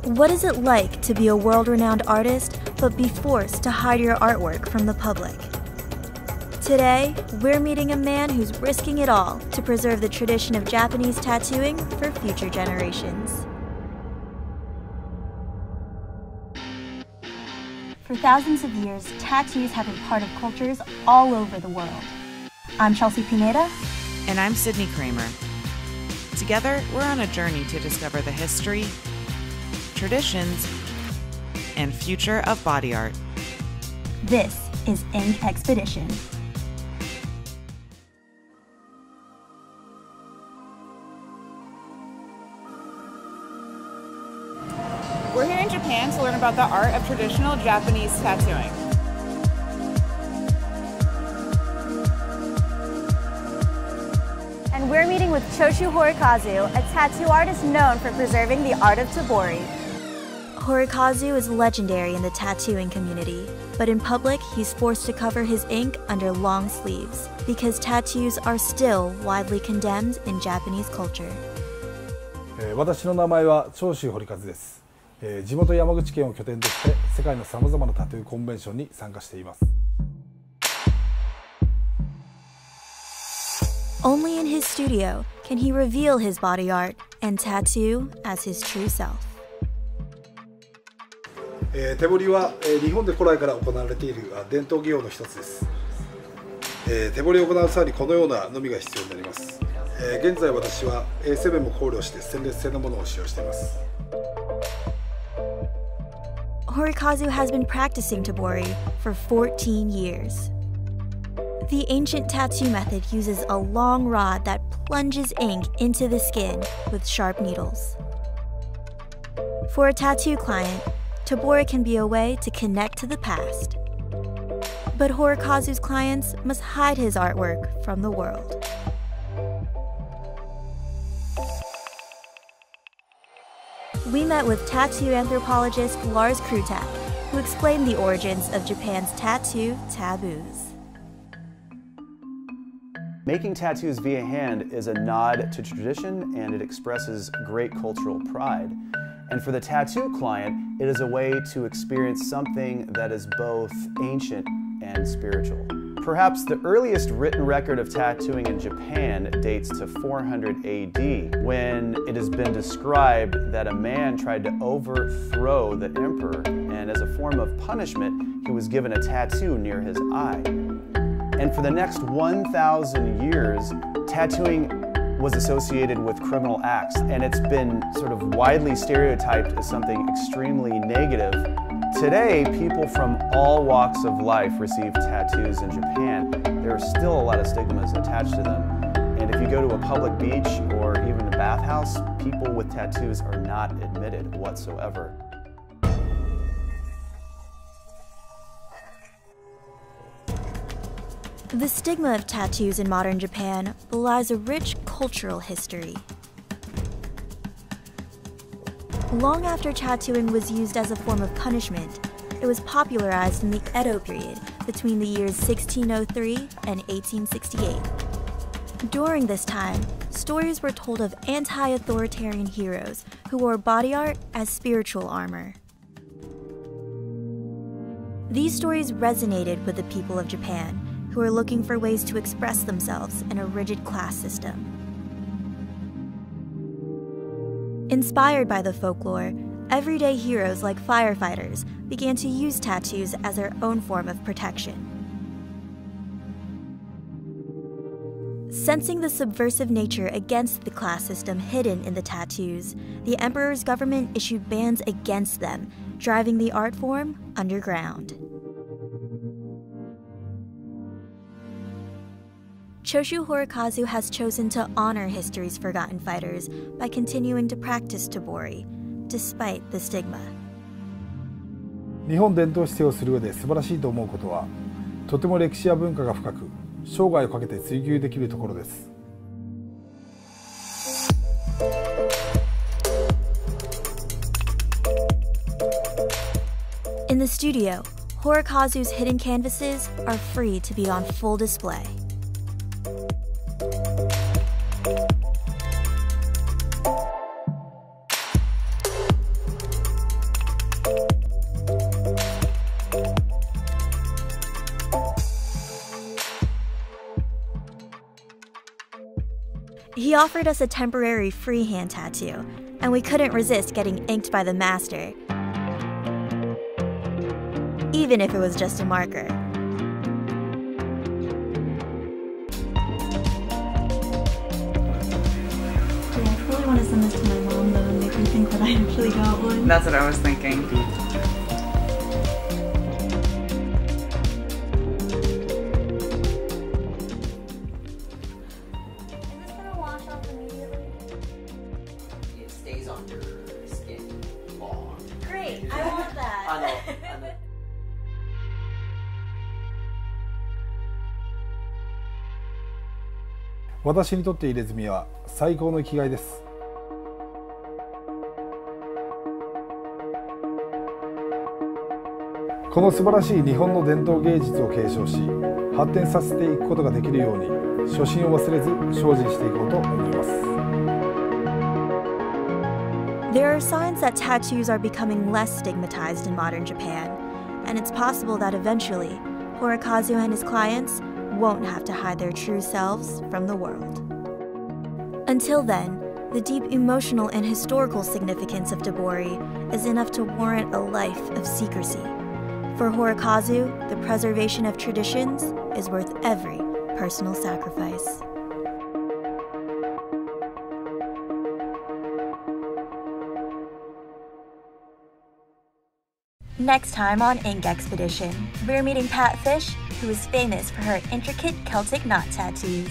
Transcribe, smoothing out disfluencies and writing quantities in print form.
What is it like to be a world-renowned artist but be forced to hide your artwork from the public? Today, we're meeting a man who's risking it all to preserve the tradition of Japanese tattooing for future generations. For thousands of years, tattoos have been part of cultures all over the world. I'm Chelsea Pineda. And I'm Sydney Kramer. Together, we're on a journey to discover the history, traditions, and future of body art. This is Ink Expedition. We're here in Japan to learn about the art of traditional Japanese tattooing. And we're meeting with Choshu Horikazu, a tattoo artist known for preserving the art of Tebori. Horikazu is legendary in the tattooing community, but in public he's forced to cover his ink under long sleeves because tattoos are still widely condemned in Japanese culture. 私の名前は長州堀和です。地元山口県を拠点として世界のさまざまなタトゥーコンベンションに参加しています。 Only in his studio can he reveal his body art and tattoo as his true self. 手彫りは日本で古来から行われている伝統技法の一つです。手彫りを行う際にこのようなのみが必要になります。現在私は衛生面も考慮してステンレス製のものを使用しています。 Horikazu has been practicing Tebori for 14 years. The ancient tattoo method uses a long rod that plunges ink into the skin with sharp needles. For a tattoo client, Tebori can be a way to connect to the past. But Horikazu's clients must hide his artwork from the world. We met with tattoo anthropologist Lars Krutak, who explained the origins of Japan's tattoo taboos. Making tattoos via hand is a nod to tradition, and it expresses great cultural pride. And for the tattoo client, it is a way to experience something that is both ancient and spiritual. Perhaps the earliest written record of tattooing in Japan dates to 400 AD, when it has been described that a man tried to overthrow the emperor, and as a form of punishment, he was given a tattoo near his eye. And for the next 1,000 years, tattooing was associated with criminal acts, and it's been sort of widely stereotyped as something extremely negative. Today, people from all walks of life receive tattoos in Japan. There are still a lot of stigmas attached to them. And if you go to a public beach or even a bathhouse, people with tattoos are not admitted whatsoever. The stigma of tattoos in modern Japan belies a rich cultural history. Long after tattooing was used as a form of punishment, it was popularized in the Edo period between the years 1603 and 1868. During this time, stories were told of anti-authoritarian heroes who wore body art as spiritual armor. These stories resonated with the people of Japan, who are looking for ways to express themselves in a rigid class system. Inspired by the folklore, everyday heroes like firefighters began to use tattoos as their own form of protection. Sensing the subversive nature against the class system hidden in the tattoos, the emperor's government issued bans against them, driving the art form underground. Choshu Horikazu has chosen to honor history's forgotten fighters by continuing to practice Tebori, despite the stigma. 日本伝統姿勢をする上で素晴らしいと思うことは、とても歴史や文化が深く、生涯をかけて追求できるところです。In the studio, Horikazu's hidden canvases are free to be on full display. He offered us a temporary freehand tattoo, and we couldn't resist getting inked by the master, even if it was just a marker. I really want to send this to my mom though and make her think that I actually got one. That's what I was thinking. It stays on your skin long. Great, I want that. I know. 私にとって入れ墨は最高の生きがいです。この素晴らしい日本の伝統芸術を継承し、発展させていくことができるように、初心を忘れず精進していこうと思います。There are signs that tattoos are becoming less stigmatized in modern Japan, and it's possible that eventually, Horikazu and his clients won't have to hide their true selves from the world. Until then, the deep emotional and historical significance of Tebori is enough to warrant a life of secrecy. For Horikazu, the preservation of traditions is worth every personal sacrifice. Next time on Ink Expedition, we're meeting Pat Fish, who is famous for her intricate Celtic knot tattoos.